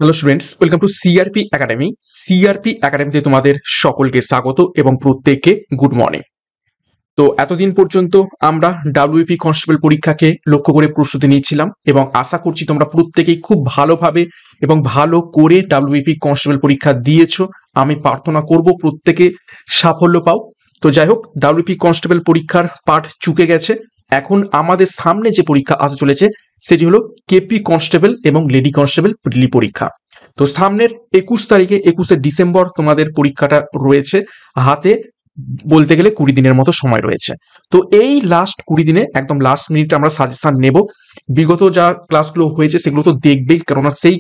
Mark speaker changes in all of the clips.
Speaker 1: Hello students, welcome to CRP academy. CRP একাডেমিতে তোমাদের সকলকে স্বাগত এবং প্রত্যেককে গুড মর্নিং। তো এতদিন পর্যন্ত আমরা ডাব্লিউপি কনস্টেবল পরীক্ষাকে লক্ষ্য করে প্রস্তুতি নিচ্ছিলাম এবং আশা করছি তোমরা প্রত্যেকেই খুব ভালোভাবে এবং ভালো করে ডাব্লিউপি কনস্টেবল পরীক্ষা দিয়েছো। আমি প্রার্থনা করব প্রত্যেকে সাফল্য পাও। তো যাই হোক, ডাব্লিউপি কনস্টেবল পরীক্ষার পাঠ চুকে গেছে। এখন আমাদের সামনে যে পরীক্ষা আসতে চলেছে সেটি হলো কেপি কনস্টেবল এবং লেডি কনস্টেবল প্রিলি পরীক্ষা। তো সামনের 21 তারিখে 21শে ডিসেম্বর তোমাদের পরীক্ষাটা রয়েছে হাতে। বলতে গেলে 20 দিনের মতো সময় রয়েছে। তো এই লাস্ট 20 দিনে একদম লাস্ট মিনিটে আমরা সাজেশন নেব। বিগত যা ক্লাসগুলো হয়েছে সেগুলো তো দেখবেই, কেননা সেই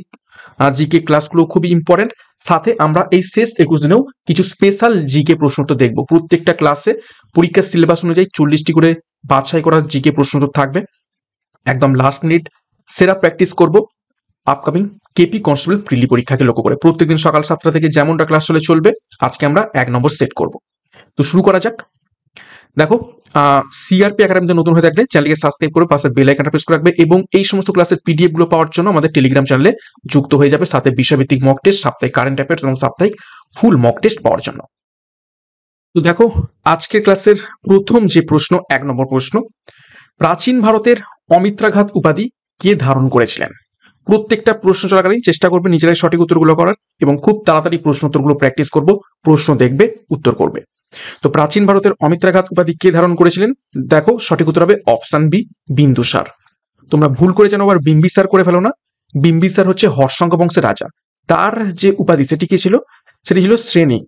Speaker 1: জিকে ক্লাসগুলো খুবই ইম্পর্টেন্ট। সাথে আমরা এই শেষ 21 দিনেও কিছু স্পেশাল জিকে প্রশ্ন তো দেখবো। প্রত্যেকটা ক্লাসে পরীক্ষার সিলেবাস অনুযায়ী 40টি করে বাছাই করা জিকে প্রশ্ন তো থাকবে। একদম লাস্ট মিনিট সেরা প্র্যাকটিস করব আপকামিং কেপি কনস্টেবল প্রিলি পরীক্ষাকে লক্ষ্য করে। প্রত্যেকদিন সকাল 7টা থেকে যেমনটা ক্লাস চলবে, আজকে আমরা 1 নম্বর সেট করব। তো শুরু করা যাক। দেখো, সিআরপি একাডেমিতে নতুন হয়ে থাকলে চ্যানেলকে সাবস্ক্রাইব করে পাশে বেল আইকনটা প্রেস করে রাখবে এবং এই সমস্ত ক্লাসের পিডিএফ গুলো পাওয়ার জন্য আমাদের টেলিগ্রাম চ্যানেলে যুক্ত হয়ে যাবে। সাথে বিষয়ভিত্তিক মক টেস্ট, সাপ্তাহিক কারেন্ট অ্যাফেয়ার্স এবং সাপ্তাহিক ফুল মক টেস্ট পাওয়ার জন্য। তো দেখো, আজকের ক্লাসের প্রথম যে প্রশ্ন, 1 নম্বর প্রশ্ন, প্রাচীন ভারতের অমিত্রাঘাত উপাধি কে ধারণ করেছিলেন? প্রত্যেকটা প্রশ্ন চলাকালীন চেষ্টা করবে নিজেরাই সঠিক উত্তরগুলো করার এবং খুব তাড়াতাড়ি প্রশ্ন উত্তরগুলো প্র্যাকটিস করব। প্রশ্ন দেখবে, উত্তর করবে। তো প্রাচীন ভারতের অমিত্রাঘাত উপাধি কে ধারণ করেছিলেন? দেখো, সঠিক উত্তর হবে অপশন বি, বিন্দুসার। তোমরা ভুল করে যেন আবার বিম্বিসার করে ফেলো না। বিম্বিসার হচ্ছে হর্ষঙ্ক বংশের রাজা। তার যে উপাধি সেটি কি ছিল? সেটি ছিল শ্রেণিক।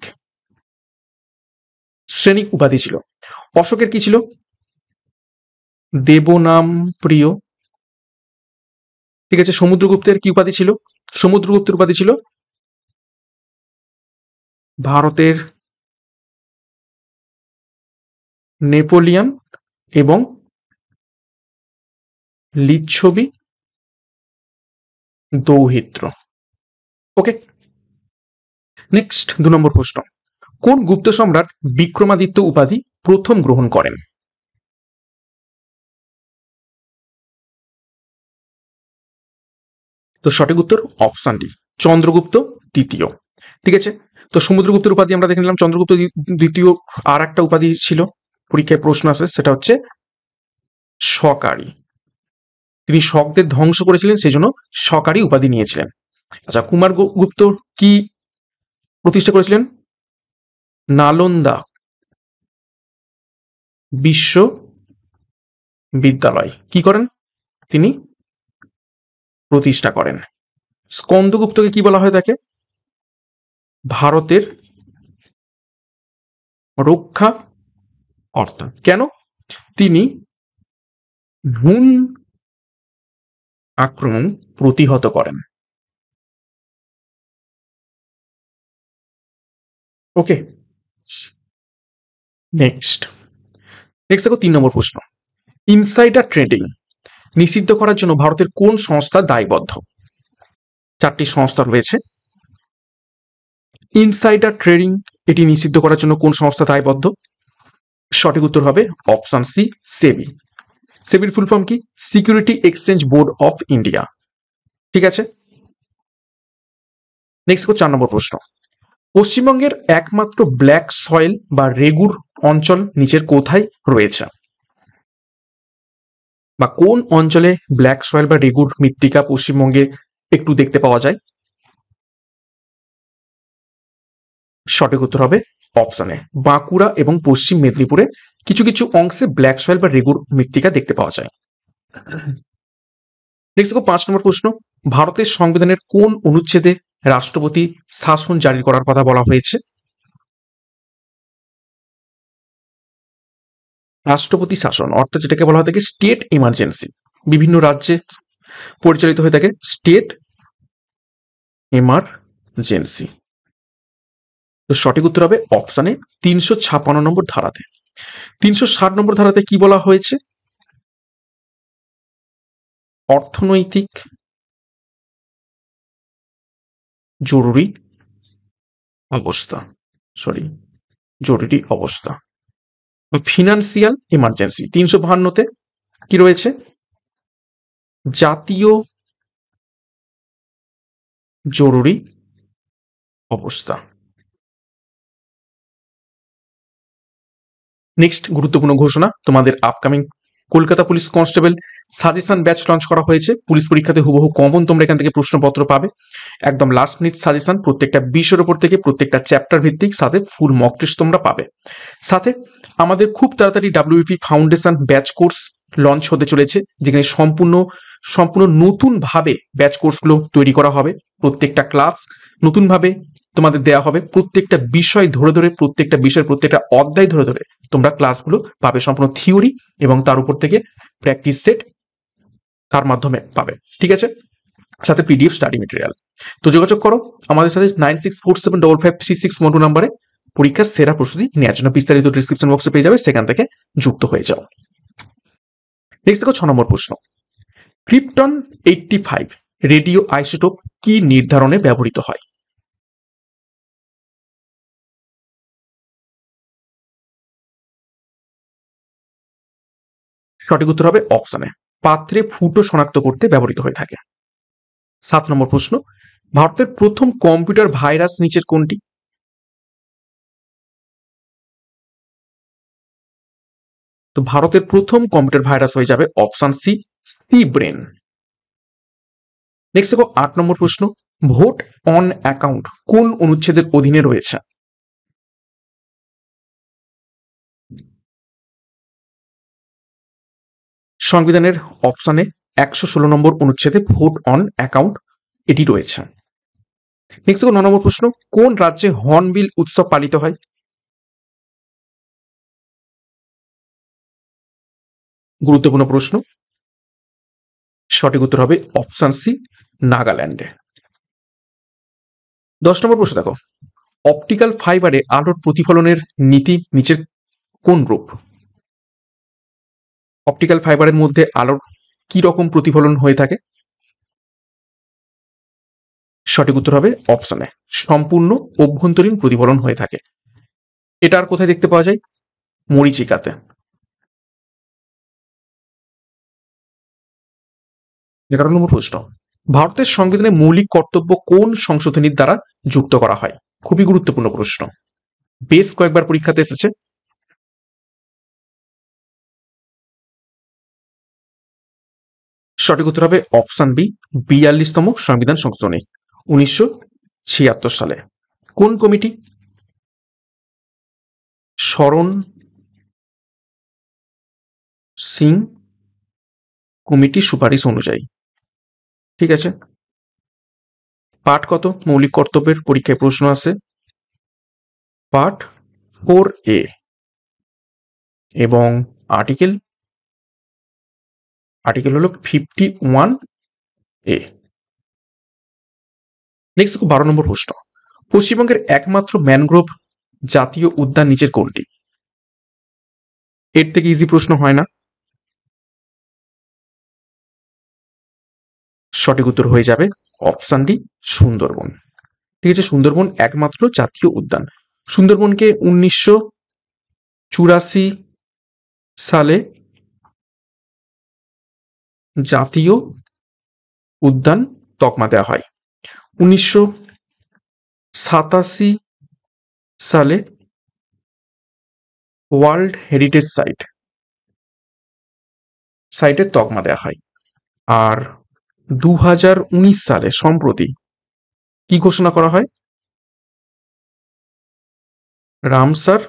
Speaker 1: শ্রেণিক উপাধি ছিল। অশোকের কি ছিল? দেবনাম প্রিয়। ঠিক আছে। সমুদ্রগুপ্তের কি উপাধি ছিল? সমুদ্রগুপ্তের উপাধি ছিল ভারতের নেপোলিয়ন এবং লিচ্ছবি দৌহিত্র। ওকে, নেক্সট 2 নম্বর প্রশ্ন, কোন গুপ্ত সম্রাট বিক্রমাদিত্য উপাধি প্রথম গ্রহণ করেন? তো সঠিক উত্তর অপশন ডি, চন্দ্রগুপ্ত দ্বিতীয়। ঠিক আছে। তো সমুদ্রগুপ্তের উপাধি আমরা দেখে নিলাম। চন্দ্রগুপ্ত দ্বিতীয় আর একটা উপাধি ছিল, পরীক্ষায় প্রশ্ন আসে, সেটা হচ্ছে শকারী। তিনি শকদের ধ্বংস করেছিলেন, সেই জন্য শকারী উপাধি নিয়েছিলেন। আচ্ছা, কুমার গুপ্ত কি প্রতিষ্ঠা করেছিলেন? নালন্দা বিশ্ববিদ্যালয় কি করেন? তিনি প্রতিষ্ঠা করেন। স্কন্দগুপ্তকে কি বলা হয়? তাকে ভারতের রক্ষা কর্তা। কেন? তিনি হুন আক্রমণ প্রতিহত করেন। ওকে, নেক্সট দেখো 3 নম্বর প্রশ্ন, ইনসাইডার ট্রেডিং নিষিদ্ধ করার জন্য ভারতের কোন সংস্থা দায়বদ্ধ? 4টি সংস্থা রয়েছে। ইনসাইডার ট্রেডিং এটি নিষিদ্ধ করার জন্য কোন সংস্থা দায়বদ্ধ? সঠিক উত্তর হবে অপশন সি, সেবি। সেবির ফুল ফর্ম কি? Security exchange board of India. ঠিক আছে। নেক্সট 4 নম্বর প্রশ্ন, পশ্চিমবঙ্গের একমাত্র ব্ল্যাক সয়েল বা রেগুর অঞ্চল নিচের কোথায় রয়েছে? বা কোন অঞ্চলে ব্ল্যাক সয়েল বা রেগুর মৃত্তিকা পশ্চিমবঙ্গে একটু দেখতে পাওয়া যায়? সঠিক উত্তর হবে অপশনে বাঁকুড়া এবং পশ্চিম মেদিনীপুরে কিছু কিছু অংশে ব্ল্যাক সয়েল বা রেগুর মৃত্তিকা দেখতে পাওয়া যায়। নেক্সট 5 নম্বর প্রশ্ন, ভারতের সংবিধানের কোন অনুচ্ছেদে রাষ্ট্রপতি শাসন জারি করার কথা বলা হয়েছে? রাষ্ট্রপতি শাসন অর্থাৎ যেটাকে বলা হয় থাকে স্টেট ইমার্জেন্সি। বিভিন্ন রাজ্যে পরিচালিত হয়ে থাকে স্টেট ইমার্জেন্সি। তো সঠিক উত্তর হবে অপশনে 356 নম্বর ধারাতে। 360 নম্বর ধারাতে কি বলা হয়েছে? অর্থনৈতিক জরুরি অবস্থা, জরুরি অবস্থা, ফিনান্সিয়াল ইমার্জেন্সি। 352তে কি রয়েছে? জাতীয় জরুরি অবস্থা। নেক্সট গুরুত্বপূর্ণ ঘোষণা, তোমাদের upcoming Kolkata police constable suggestion batch launch করা হয়েছে। পুলিশ পরীক্ষাতে হুবহু কমন তোমরা এখান থেকে প্রশ্নপত্র পাবে, একদম লাস্ট মিনিট সাজেশন, প্রত্যেকটা বিষয়ের উপর থেকে, প্রত্যেকটা চ্যাপ্টার ভিত্তিক, সাথে ফুল মক টেস্ট তোমরা পাবে। সাথে আমাদের খুব তাড়াতাড়ি WP foundation batch course launch হতে চলেছে, যেখানে সম্পূর্ণ নতুনভাবে ব্যাচ কোর্সগুলো তৈরি করা হবে। প্রত্যেকটা ক্লাস নতুনভাবে তোমাদের দেওয়া হবে, প্রত্যেকটা বিষয় ধরে ধরে, প্রত্যেকটা বিষয়ের প্রত্যেকটা অধ্যায় ধরে ধরে তোমরা ক্লাসগুলো পাবে, সম্পূর্ণ থিওরি এবং তার উপর থেকে প্র্যাকটিস সেট তার মাধ্যমে পাবে। ঠিক আছে, সাথে পিডিএফ স্টাডি মেটেরিয়াল। তো যোগাযোগ করো আমাদের সাথে 9647553612 নম্বরে পরীক্ষার সেরা প্রস্তুতি নেওয়ার জন্য। বিস্তারিত ডিসক্রিপশন বক্সে পেয়ে যাবে, সেখান থেকে যুক্ত হয়ে যাও। নেক্সট দেখো 6 নম্বর প্রশ্ন, ক্রিপ্টন 85 রেডিও আইসোটোপ কি নির্ধারণে ব্যবহৃত হয়? সঠিক উত্তর হবে অপশনে, পাত্রে ফুটো শনাক্ত করতে ব্যবহৃত হয়ে থাকে। 7 নম্বর প্রশ্ন, ভারতের প্রথম কম্পিউটার ভাইরাস নিচের কোনটি? তো ভারতের প্রথম কম্পিউটার ভাইরাস হয়ে যাবে option C, C brain. Next দেখো 8 নম্বর প্রশ্ন, ভোট অন অ্যাকাউন্ট কোন অনুচ্ছেদের অধীনে রয়েছে? সংবিধানের অপশনে 116 নম্বর অনুচ্ছেদে ভোট অন অ্যাকাউন্ট এটি রয়েছে। নেক্সট দেখো 9 নম্বর প্রশ্ন, কোন রাজ্যে হর্নবিল উৎসব পালিত হয়? গুরুত্বপূর্ণ প্রশ্ন, সঠিক উত্তর হবে অপশন সি, নাগাল্যান্ডে। 10 নম্বর প্রশ্ন দেখো, অপটিক্যাল ফাইবারে আলোর প্রতিফলনের নীতি নিচের কোন রূপ? অপটিক্যাল ফাইবারের মধ্যে আলোর কি রকম প্রতিফলন হয়ে থাকে? সঠিক উত্তর হবে অপশনে, সম্পূর্ণ অভ্যন্তরীণ প্রতিফলন হয়ে থাকে। এটা আর কোথায় দেখতে পাওয়া যায়? মরীচিকাতে। 11 নম্বর প্রশ্ন, ভারতের সংবিধানে মৌলিক কর্তব্য কোন সংশোধনীর দ্বারা যুক্ত করা হয়? খুবই গুরুত্বপূর্ণ প্রশ্ন, বেশ কয়েকবার পরীক্ষাতে এসেছে। সঠিক উত্তর হবে অপশন বি, 42তম সংবিধান সংশোধনী 1976 সালে। কোন কমিটি? শরণ সিং কমিটি সুপারিশ অনুযায়ী। ঠিক আছে, পার্ট কত মৌলিক কর্তব্যের পরীক্ষায় প্রশ্ন আসে? পার্ট 4A এবং আর্টিকেল হলো 51A। নেক্সট 12 নম্বর প্রশ্ন, পশ্চিমবঙ্গের একমাত্র ম্যানগ্রোভ জাতীয় উদ্যান নিচের কোনটি? এর থেকে ইজি প্রশ্ন হয় না। সঠিক উত্তর হয়ে যাবে অপশন ডি, সুন্দরবন। ঠিক আছে, সুন্দরবন একমাত্র জাতীয় উদ্যান। সুন্দরবনকে 1984 সালে জাতীয় উদ্যান তকমা দেওয়া হয়। 1987 সালে ওয়ার্ল্ড হেরিটেজ সাইটের তকমা দেওয়া হয়। আর 2019 সালে সম্প্রতি কি ঘোষণা করা হয়? রামসার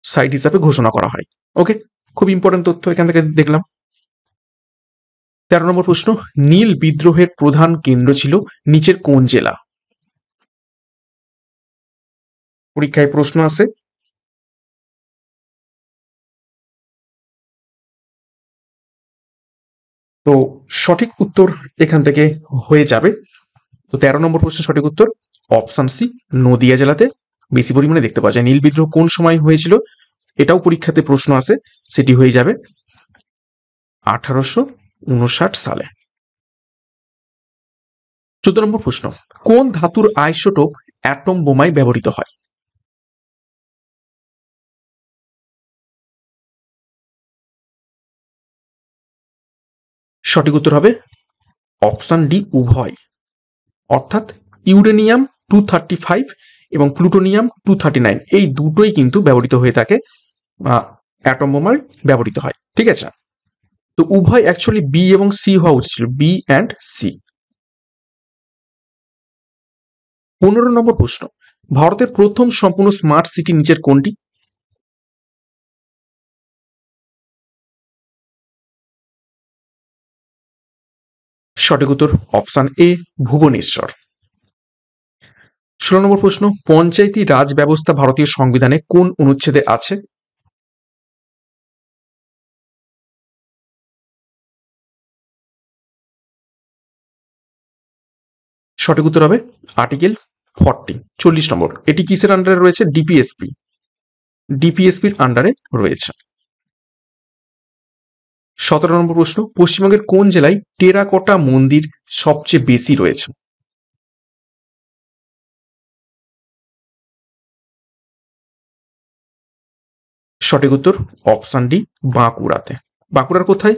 Speaker 1: সাইট হিসাবে ঘোষণা করা হয়। ওকে, খুব ইম্পর্টেন্ট তথ্য এখান থেকে দেখলাম। 13 নম্বর প্রশ্ন, নীল বিদ্রোহের প্রধান কেন্দ্র ছিল নিচের কোন জেলা? পরীক্ষায় প্রশ্ন আসে। তো সঠিক উত্তর এখান থেকে হয়ে যাবে, তো 13 নম্বর প্রশ্নের সঠিক উত্তর অপশন সি, নদিয়া জেলাতে বেশি পরিমাণে দেখতে পাওয়া যায়। নীল বিদ্রোহ কোন সময় হয়েছিল এটাও পরীক্ষাতে প্রশ্ন আসে, সেটি হয়ে যাবে 1859 সালে। 14 নম্বর প্রশ্ন, কোন ধাতুর আইসোটোপ অ্যাটম বোমায় ব্যবহৃত হয়? সঠিক উত্তর হবে অপশন ডি, উভয়। অর্থাৎ ইউরেনিয়াম 235 এবং প্লুটোনিয়াম 239 এই দুটোই কিন্তু ব্যবহৃত হয়ে থাকে, অ্যাটম বোমায় ব্যবহৃত হয়। ঠিক আছে, তো উভয় অ্যাকচুয়ালি বি এবং সি হওয়া উচিত ছিল, বি অ্যান্ড সি। 15 নম্বর প্রশ্ন, ভারতের প্রথম সম্পূর্ণ স্মার্ট সিটি নিচের কোনটি? সঠিক উত্তর অপশন এ, ভুবনেশ্বর। 16 নম্বর প্রশ্ন, পঞ্চায়েতি রাজ ব্যবস্থা ভারতীয় সংবিধানে কোন অনুচ্ছেদে আছে? সঠিক উত্তর হবে আর্টিকেল 40, 40 নম্বর। এটি কিসের আন্ডারে রয়েছে? ডিপিএসপি, ডিপিএসপির আন্ডারে রয়েছে। 17 নম্বর প্রশ্ন, পশ্চিমবঙ্গের কোন জেলায় টেরাকোটা মন্দির সবচেয়ে বেশি রয়েছে? সঠিক উত্তর অপশন ডি, বাঁকুড়াতে। বাঁকুড়ার কোথায়?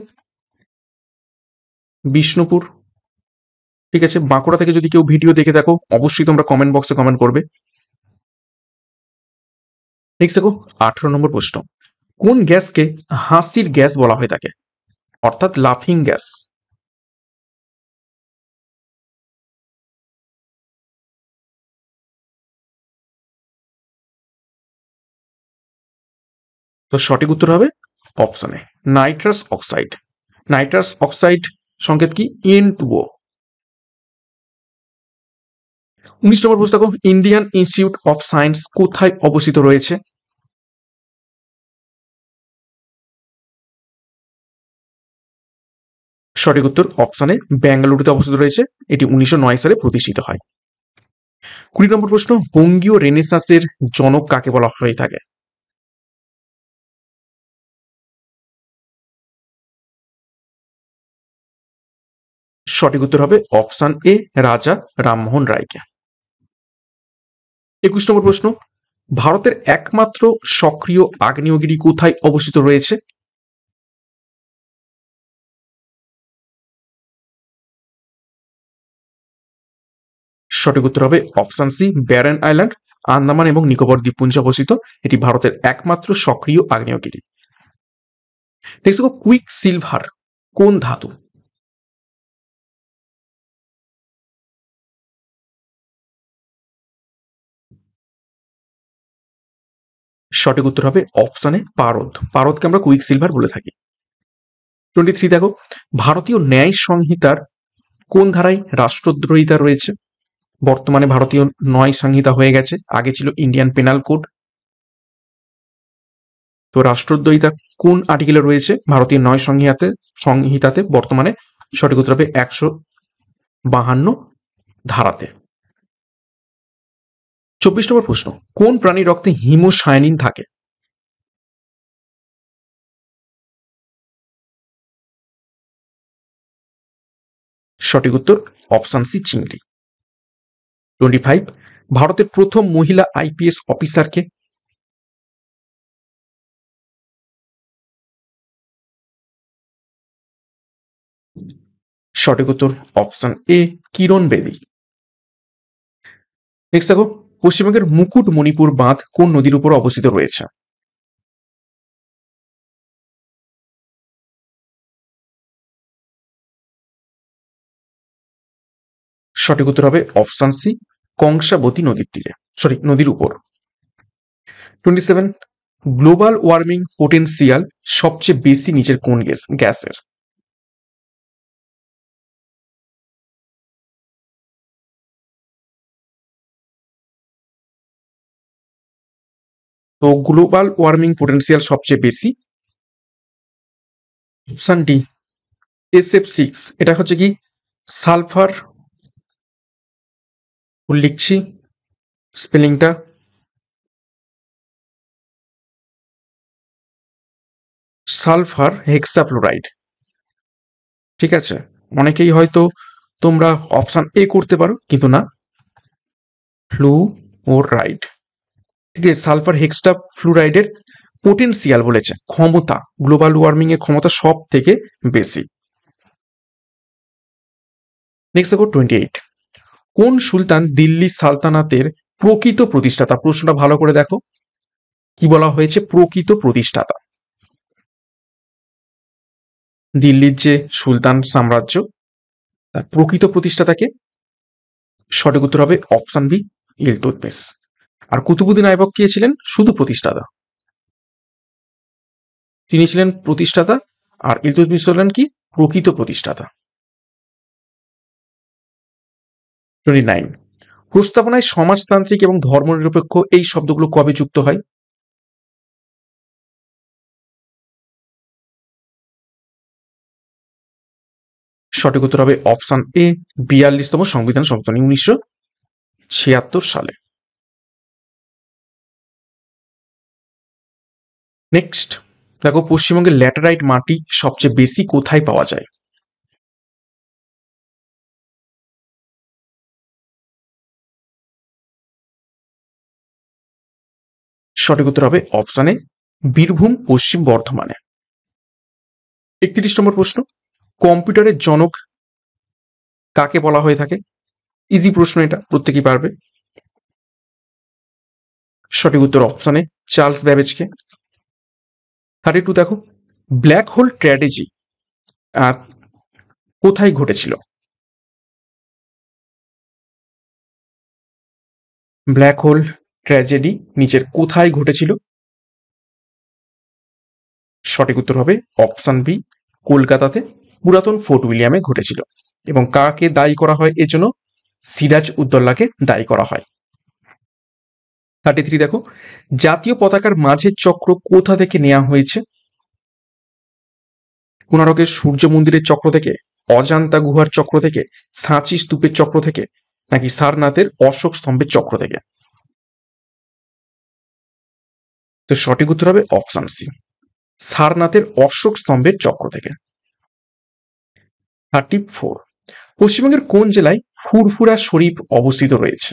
Speaker 1: বিষ্ণুপুর। ঠিক আছে, বাঁকুড়া থেকে যদি কেউ ভিডিও দেখে থাকো অবশ্যই তোমরা কমেন্ট বক্সে কমেন্ট করবে। নেক্সট দেখো 18 নম্বর প্রশ্ন, কোন গ্যাসকে হাসির গ্যাস বলা হয়ে থাকে, অর্থাৎ লাফিং গ্যাস? তো সঠিক উত্তর হবে অপশনে নাইট্রাস অক্সাইড। নাইট্রাস অক্সাইড সংকেত কি? N2O। 19 নম্বর প্রশ্ন দেখো, ইন্ডিয়ান ইনস্টিটিউট অফ সায়েন্স কোথায় অবস্থিত রয়েছে? সঠিক উত্তর অপশনে বেঙ্গালুরুতে অবস্থিত রয়েছে। এটি 1909 সালে প্রতিষ্ঠিত হয়। 20 নম্বর প্রশ্ন, বঙ্গীয় রেনেসাঁসের জনক কাকে বলা হয়ে থাকে? সঠিক উত্তর হবে অপশন এ, রাজা রামমোহন রায়কে। 21 নম্বর প্রশ্ন, ভারতের একমাত্র সক্রিয় আগ্নেয়গিরি কোথায় অবস্থিত রয়েছে? সঠিক উত্তর হবে option C, Barren Island, Andaman এবং নিকোবর দ্বীপপুঞ্জে অবস্থিত। এটি ভারতের একমাত্র সক্রিয় আগ্নেয়গিরি। নেক্সট দেখো, কুইক সিলভার কোন ধাতু? সঠিক উত্তর হবে অপশনে পারদ। পারদকে আমরা কুইক সিলভার বলে থাকি। 23 দেখো, ভারতীয় ন্যায় সংহিতার কোন ধারায় রাষ্ট্রদ্রোহিতা রয়েছে? বর্তমানে ভারতীয় ন্যায় সংহিতা হয়ে গেছে, আগে ছিল ইন্ডিয়ান পেনাল কোড। তো রাষ্ট্রদ্রোহিতা কোন আর্টিকেলে রয়েছে ভারতীয় ন্যায় সংহিতাতে বর্তমানে? সঠিক উত্তর হবে 152 ধারাতে। 24 নম্বর প্রশ্ন, কোন প্রাণীর রক্তে হিমোসায়ানিন থাকে? সঠিক উত্তর অপশন সি, চিংড়ি। 25, ভারতের প্রথম মহিলা আইপিএস অফিসারকে? সঠিক উত্তর অপশন এ, কিরণ বেদী। নেক্সট দেখো, পশ্চিমবঙ্গের মুকুটমণিপুর বাঁধ কোন নদীর উপর অবস্থিত রয়েছে? সঠিক উত্তর হবে অপশন সি, কংসাবতী নদীর তীরে, সরি নদীর উপর। 27, গ্লোবাল ওয়ার্মিং পোটেনশিয়াল সবচেয়ে বেশি নিচের কোন গ্যাসের? তো গ্লোবাল ওয়ার্মিং পোটেনশিয়াল সবচেয়ে বেশি অপশন ডি, SF6। এটা হচ্ছে কি সালফার, লিখছি স্পেলিংটা, সালফার হেক্সাফ্লোরাইড। ঠিক আছে, অনেকেই হয়তো তোমরা অপশন এ করতে পারো কিন্তু না, ফ্লুওরাইড। ঠিক আছে, সালফার হেক্সা ফ্লুরাইডের পোটেনশিয়াল বলেছে, ক্ষমতা, গ্লোবাল ওয়ার্মিং এর ক্ষমতা সব থেকে বেশি। নেক্সট দেখো 28, কোন সুলতান দিল্লি সালতানাতের প্রকৃত প্রতিষ্ঠাতা? প্রশ্নটা ভালো করে দেখো, কি বলা হয়েছে? প্রকৃত প্রতিষ্ঠাতা। দিল্লির যে সুলতান সাম্রাজ্য তার প্রকৃত প্রতিষ্ঠাতাকে? সঠিক উত্তর হবে অপশন বি, ইলতুৎমিশ। আর কুতুবুদ্দিন আইবক কে ছিলেন? শুধু প্রতিষ্ঠাতা, তিনি ছিলেন প্রতিষ্ঠাতা, আর ইলতুৎমিশ হলেন কি? প্রকৃত প্রতিষ্ঠাতা। 29, প্রস্তাবনায় সমাজতান্ত্রিক এবং ধর্মনিরপেক্ষ এই শব্দগুলো কবে যুক্ত হয়? সঠিক উত্তর হবে অপশন এ, 42তম সংবিধান সংশোধনী 1976 সালে। নেক্সট দেখো, পশ্চিমবঙ্গের ল্যাটেরাইট মাটি সবচেয়ে বেশি কোথায় পাওয়া যায়? সঠিক উত্তর হবে অপশন এ, বীরভূম, পশ্চিম বর্ধমানে। 31 নম্বর প্রশ্ন, কম্পিউটারের জনক কাকে বলা হয়ে থাকে? ইজি প্রশ্ন, এটা প্রত্যেকেই পারবে। সঠিক উত্তর অপশন এ, চার্লস ব্যাবেজকে। 32 দেখো, ব্ল্যাক হোল ট্র্যাজেডি কোথায় ঘটেছিল? ব্ল্যাক হোল ট্র্যাজেডি নিচের কোথায় ঘটেছিল? সঠিক উত্তর হবে অপশন বি, কলকাতাতে পুরাতন ফোর্ট উইলিয়ামে ঘটেছিল। এবং কাকে দায়ী করা হয় এর জন্য? সিরাজ উদ্দৌলাকে দায়ী করা হয়। 33 দেখো, জাতীয় পতাকার মাঝের চক্র কোথা থেকে নেওয়া হয়েছে? কোণারকের সূর্য মন্দিরের চক্র থেকে, অজান্তা গুহার চক্র থেকে, সাঁচি স্তূপের চক্র থেকে, নাকি সারনাথের অশোক স্তম্ভের চক্র থেকে? তো সঠিক উত্তর হবে অপশন সি, সারনাথের অশোক স্তম্ভের চক্র থেকে। 34, পশ্চিমবঙ্গের কোন জেলায় ফুরফুরা শরীফ অবস্থিত রয়েছে?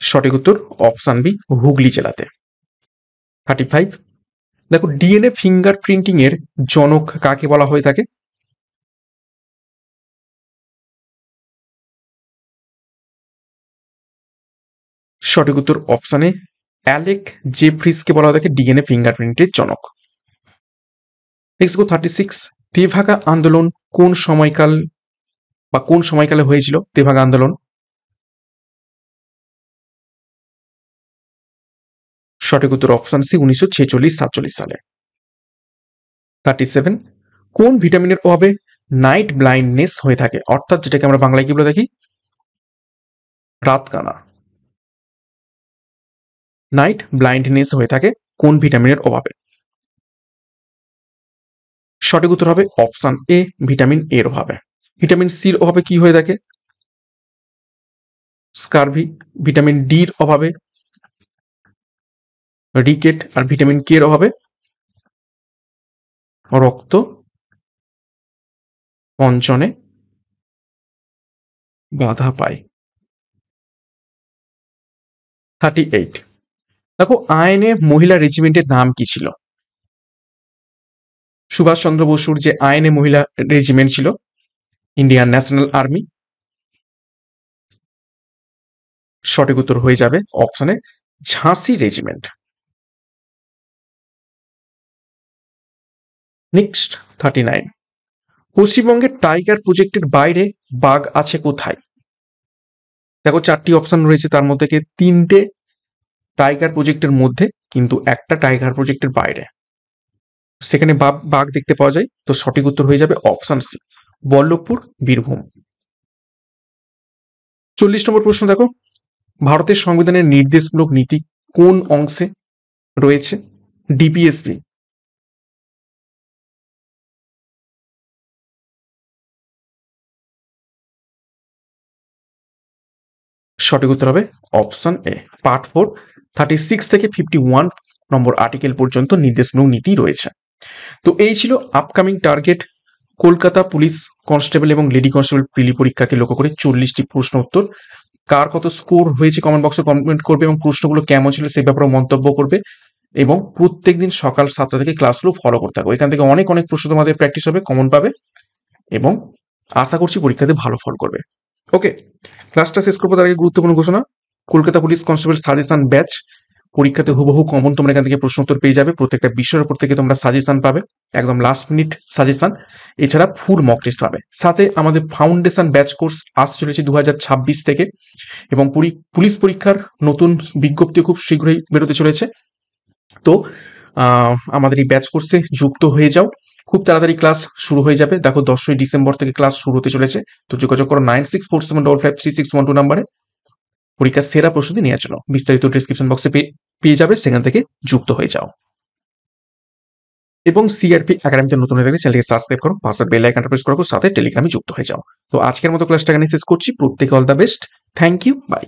Speaker 1: সঠিক উত্তর অপশন বি, হুগলি জেলাতে। 35, দেখো, ডিএনএ ফিঙ্গার প্রিন্টিং এর জনক কাকে বলা হয়ে থাকে? সঠিক উত্তর অপশন এ, অ্যালেক জেফ্রিসকে বলা হয়ে থাকে ডিএনএ ফিঙ্গারপ্রিন্টের জনক। নেক্সট গো 36, তেভাগা আন্দোলন কোন সময়কাল বা কোন সময়কালে হয়েছিল? তেভাগা আন্দোলন। সঠিক উত্তর অপশন সি, 1946-47 সালে। 37, কোন ভিটামিনের অভাবে নাইট ব্লাইন্ডনেস হয়ে থাকে? অর্থাৎ যেটাকে আমরা বাংলায় কি বলে থাকি? রাতকানা। নাইট ব্লাইন্ডনেস হয়ে থাকে কোন ভিটামিনের অভাবে? সঠিক উত্তর হবে অপশন এ, ভিটামিন এর অভাবে। ভিটামিন সির অভাবে কি হয়ে থাকে? স্কারভি। ভিটামিন ডির অভাবে রিকেট। আর ভিটামিন কে এর অভাবে রক্ত অঞ্চনে বাধা পায়। 38, দেখো, আইএনএ মহিলা রেজিমেন্টের নাম কি ছিল? সুভাষচন্দ্র বসুর যে আইএনএ মহিলা রেজিমেন্ট ছিল, ইন্ডিয়ান ন্যাশনাল আর্মি। সঠিক উত্তর হয়ে যাবে অপশনে ঝাঁসি রেজিমেন্ট। নেক্সট 39, পশ্চিমবঙ্গের টাইগার প্রজেক্টের বাইরে বাঘ আছে কোথায়? দেখো, 4টি অপশন রয়েছে, তার মধ্যে 3টে টাইগার প্রজেক্টের মধ্যে, কিন্তু একটা টাইগার প্রজেক্টের বাইরে, সেখানে বাঘ দেখতে পাওয়া যায়। তো সঠিক উত্তর হয়ে যাবে অপশন সি, বল্লভপুর, বীরভূম। 40 নম্বর প্রশ্ন দেখো, ভারতের সংবিধানের নির্দেশমূলক নীতি কোন অংশে রয়েছে? ডিপিএসপি। সঠিক উত্তর হবে অপশন এ, পার্ট 4, 36 থেকে 51 নম্বর আর্টিকেল পর্যন্ত নির্দেশমূলক নীতি রয়েছে। তো এই ছিল upcoming target Kolkata police constable এবং লেডি কনস্টেবল প্রিলি পরীক্ষাকে লক্ষ্য করে 40টি প্রশ্ন উত্তর। কার কত স্কোর হয়েছে কমেন্ট বক্সে কমেন্ট করবে এবং প্রশ্নগুলো কেমন ছিল সেই ব্যাপারে মন্তব্য করবে। এবং প্রত্যেকদিন সকাল 7টা থেকে ক্লাসগুলো ফলো করতে থাকো। এখান থেকে অনেক অনেক প্রশ্ন তোমাদের প্র্যাকটিস হবে, কমন পাবে এবং আশা করছি পরীক্ষাতে ভালো ফল করবে। ওকে, ক্লাসটা শেষ করবো তার আগে গুরুত্বপূর্ণ ঘোষণা। Kolkata police constable suggestion batch পরীক্ষাতে হুবহু কমন তোমরা এখান থেকে প্রশ্ন উত্তর পেয়ে যাবে। প্রত্যেকটা বিষয়ের উপর থেকে তোমরা সাজেশন পাবে, একদম লাস্ট মিনিট সাজেশন। এছাড়া ফুল মক টেস্ট পাবে। সাথে আমাদের ফাউন্ডেশন ব্যাচ কোর্স আসতে চলেছে 2026 থেকে, এবং পুলিশ পরীক্ষার নতুন বিজ্ঞপ্তি খুব শীঘ্রই বেরোতে চলেছে। তো আমাদের এই ব্যাচ কোর্সে যুক্ত হয়ে যাও, খুব তাড়াতাড়ি ক্লাস শুরু হয়ে যাবে। দেখো 10ই ডিসেম্বর থেকে ক্লাস শুরু হতে চলেছে। তো যোগাযোগ করো 9647553612 নাম্বারে পরীক্ষার সেরা প্রস্তুতি নেওয়ার জন্য। বিস্তারিত ডিসক্রিপশন বক্সে পেয়ে যাবে, সেখান থেকে যুক্ত হয়ে যাও। এবং সিআরপি একাডেমিতে নতুন হয়ে গেলে চ্যানেলকে সাবস্ক্রাইব করো, পাশে বেল আইকনটা প্রেস করো, সাথে টেলিগ্রামে যুক্ত হয়ে যাও। তো আজকের মতো ক্লাসটা এখানে শেষ করছি। প্রত্যেকে all the best, thank you, by.